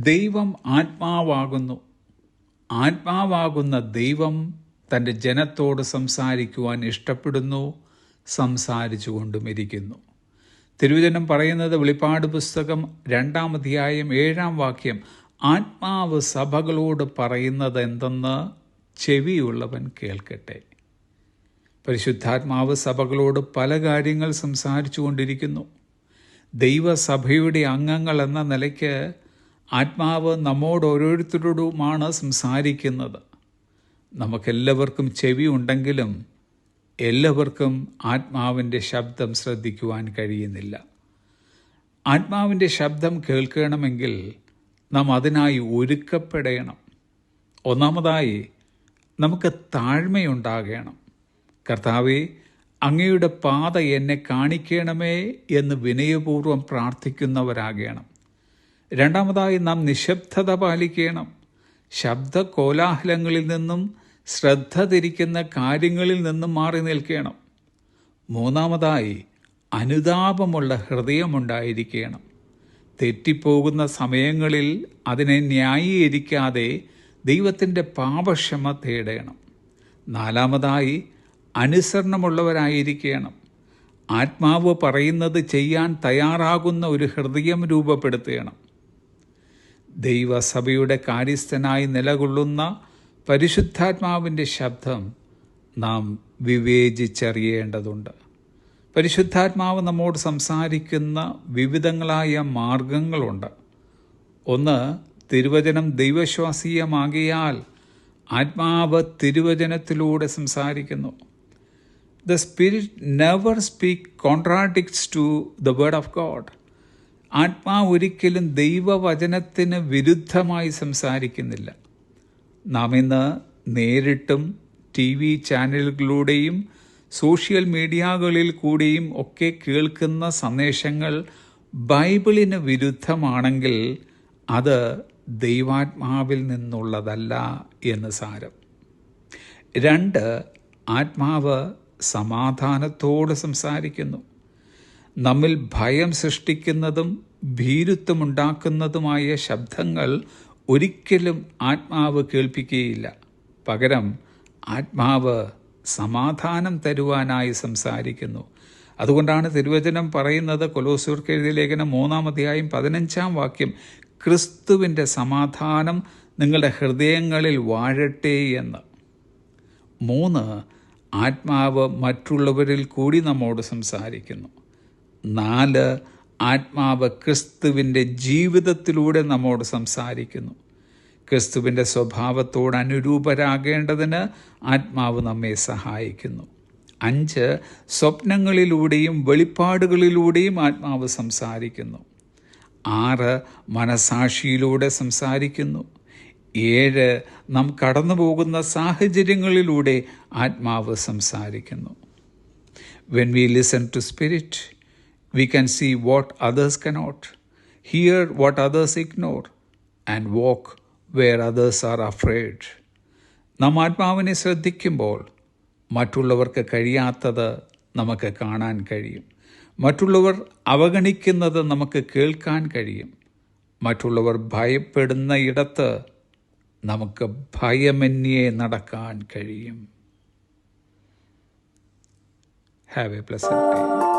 ദൈവം ആത്മാവാകുന്നു. ആത്മാവാകുന്ന ദൈവം തൻ്റെ ജനത്തോട് സംസാരിക്കുവാൻ ഇഷ്ടപ്പെടുന്നു, സംസാരിച്ചുകൊണ്ടും ഇരിക്കുന്നു. തിരുവചനം പറയുന്നത്, വെളിപ്പാട് പുസ്തകം 2-ാം അധ്യായം 7-ാം വാക്യം, ആത്മാവ് സഭകളോട് പറയുന്നത് എന്തെന്ന് ചെവിയുള്ളവൻ കേൾക്കട്ടെ. പരിശുദ്ധാത്മാവ് സഭകളോട് പല കാര്യങ്ങൾ സംസാരിച്ചു കൊണ്ടിരിക്കുന്നു. ദൈവസഭയുടെ അംഗങ്ങൾ എന്ന നിലയ്ക്ക് ആത്മാവ് നമ്മോട് ഓരോരുത്തരോടുമാണ് സംസാരിക്കുന്നത്. നമുക്കെല്ലാവർക്കും ചെവി ഉണ്ടെങ്കിലും എല്ലാവർക്കും ആത്മാവിൻ്റെ ശബ്ദം ശ്രദ്ധിക്കുവാൻ കഴിയുന്നില്ല. ആത്മാവിൻ്റെ ശബ്ദം കേൾക്കണമെങ്കിൽ നാം അതിനായി ഒരുക്കപ്പെടണം. ഒന്നാമതായി നമുക്ക് താഴ്മയുണ്ടാകണം. കർത്താവേ, അങ്ങയുടെ പാത എന്നെ കാണിക്കണമേ എന്ന് വിനയപൂർവ്വം പ്രാർത്ഥിക്കുന്നവരാകണം. രണ്ടാമതായി നാം നിശബ്ദത പാലിക്കണം. ശബ്ദ കോലാഹലങ്ങളിൽ നിന്നും ശ്രദ്ധ തിരിക്കുന്ന കാര്യങ്ങളിൽ നിന്നും മാറി നിൽക്കണം. മൂന്നാമതായി അനുതാപമുള്ള ഹൃദയമുണ്ടായിരിക്കണം. തെറ്റിപ്പോകുന്ന സമയങ്ങളിൽ അതിനെ ന്യായീകരിക്കാതെ ദൈവത്തിൻ്റെ പാപക്ഷമ തേടണം. നാലാമതായി അനുസരണമുള്ളവരായിരിക്കണം. ആത്മാവ് പറയുന്നത് ചെയ്യാൻ തയ്യാറാകുന്ന ഒരു ഹൃദയം രൂപപ്പെടുത്തണം. ദൈവസഭയുടെ കാര്യസ്ഥനായി നിലകൊള്ളുന്ന പരിശുദ്ധാത്മാവിൻ്റെ ശബ്ദം നാം വിവേചിച്ചറിയേണ്ടതുണ്ട്. പരിശുദ്ധാത്മാവ് നമ്മോട് സംസാരിക്കുന്ന വിവിധങ്ങളായ മാർഗങ്ങളുണ്ട്. ഒന്ന്, തിരുവചനം ദൈവശ്വാസീയമാകിയാൽ ആത്മാവ് തിരുവചനത്തിലൂടെ സംസാരിക്കുന്നു. The Spirit never contradicts to the word of God. ആത്മാവ് ഒരിക്കലും ദൈവവചനത്തിന് വിരുദ്ധമായി സംസാരിക്കുന്നില്ല. നാം ഇന്ന് നേരിട്ടും TV ചാനലുകളിലൂടെയും സോഷ്യൽ മീഡിയകളിൽ കൂടിയും ഒക്കെ കേൾക്കുന്ന സന്ദേശങ്ങൾ ബൈബിളിന് വിരുദ്ധമാണെങ്കിൽ അത് ദൈവാത്മാവിൽ നിന്നുള്ളതല്ല എന്ന് സാരം. 2, ആത്മാവ് സമാധാനത്തോട് സംസാരിക്കുന്നു. നമ്മിൽ ഭയം സൃഷ്ടിക്കുന്നതും ഭീരുത്വമുണ്ടാക്കുന്നതുമായ ശബ്ദങ്ങൾ ഒരിക്കലും ആത്മാവ് കേൾപ്പിക്കുകയില്ല. പകരം ആത്മാവ് സമാധാനം തരുവാനായി സംസാരിക്കുന്നു. അതുകൊണ്ടാണ് തിരുവചനം പറയുന്നത്, കൊലോസ്യർക്ക് എഴുതിയ ലേഖനം 3-ാം അധ്യായം 15-ാം വാക്യം, ക്രിസ്തുവിൻ്റെ സമാധാനം നിങ്ങളുടെ ഹൃദയങ്ങളിൽ വാഴട്ടെ എന്ന്. 3, ആത്മാവ് മറ്റുള്ളവരിൽ കൂടി നമ്മോട് സംസാരിക്കുന്നു. 4, ആത്മാവ് ക്രിസ്തുവിൻ്റെ ജീവിതത്തിലൂടെ നമ്മോട് സംസാരിക്കുന്നു. ക്രിസ്തുവിൻ്റെ സ്വഭാവത്തോട് അനുരൂപരാകേണ്ടതിന് ആത്മാവ് നമ്മെ സഹായിക്കുന്നു. 5, സ്വപ്നങ്ങളിലൂടെയും വെളിപ്പാടുകളിലൂടെയും ആത്മാവ് സംസാരിക്കുന്നു. 6, മനസാക്ഷിയിലൂടെ സംസാരിക്കുന്നു. 7, നാം കടന്നു പോകുന്ന സാഹചര്യങ്ങളിലൂടെ ആത്മാവ് സംസാരിക്കുന്നു. When we listen to Spirit, we can see what others cannot, hear what others ignore, and walk where others are afraid. നാം ആത്മാവിനെ ശ്രദ്ധിക്കുമ്പോൾ മറ്റുള്ളവർക്ക് കഴിയാത്തത് നമുക്ക് കാണാൻ കഴിയും. മറ്റുള്ളവർ അവഗണിക്കുന്നത് നമുക്ക് കേൾക്കാൻ കഴിയും. മറ്റുള്ളവർ ഭയപ്പെടുന്ന ഇടത്ത് നമുക്ക് ഭയമന്യേ നടക്കാൻ കഴിയും. Have a pleasant day.